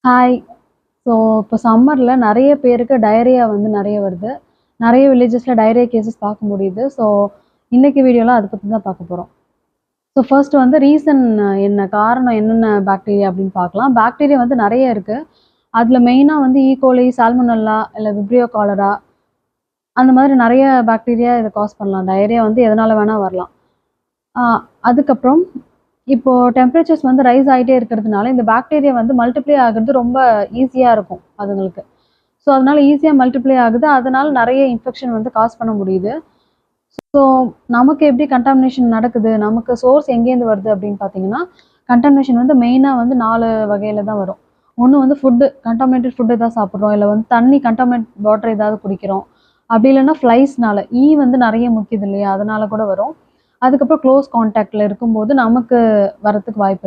Hi. So இப்போ சம்மர்ல நெறைய பேருக்கு டயரியா வந்து நெறைய வருது. நெறைய வில்லேஜஸ்ல டயரியா கேஸஸ் பார்க்க முடியுது. ஸோ இன்னைக்கு வீடியோல அத பத்தி தான் பார்க்க போறோம். ஸோ ஃபர்ஸ்ட் வந்து ரீசன் என்ன? காரணம் என்னென்ன பாக்டீரியா அப்படின்னு பார்க்கலாம். பாக்டீரியா வந்து நெறைய இருக்கு. அதுல மெயினா வந்து ஈகோலி, சால்மோனெல்லா இல்ல விப்ரியோ காலரா அந்த மாதிரி நெறைய பாக்டீரியா இத காஸ் பண்ணலாம். டயரியா வந்து எதனால வேணா வரலாம். ஆ அதுக்கப்புறம் இப்போ டெம்பரேச்சர்ஸ் வந்து ரைஸ் ஆயிட்டே இருக்கிறதுனால, இந்த பாக்டீரியா வந்து மல்டிப்ளை ஆகுறது ரொம்ப ஈஸியா இருக்கும் அதுங்களுக்கு. ஸோ அதனால ஈஸியா மல்டிப்ளை ஆகுது. அதனால நெறைய இன்ஃபெக்ஷன் வந்து காஸ் பண்ண முடியுது. ஸோ நமக்கு எப்படி கன்டாமினேஷன் நடக்குது? நமக்கு சோர்ஸ் எங்கேருந்து வருது அப்படின்னு பார்த்தீங்கன்னா, கன்டாமினேஷன் வந்து மெயினா வந்து 4 வகையில தான் வரும். ஒண்ணு வந்து கன்டாமினேட்டட் ஃபுட் ஏதாவது சாப்பிடுறோம். இல்ல வந்து தண்ணி கன்டாமினேட் வாட்டர் ஏதாவது குடிக்கிறோம். அப்படி இல்லன்னா ஃப்ளைஸ்னால வந்து நெறைய முக்கியது இல்லையா? அதனால கூட வரும். அதுக்கப்புறம் க்ளோஸ் கான்டாக்ட்ல இருக்கும்போது நமக்கு வரதுக்கு வாய்ப்பு இருக்கு.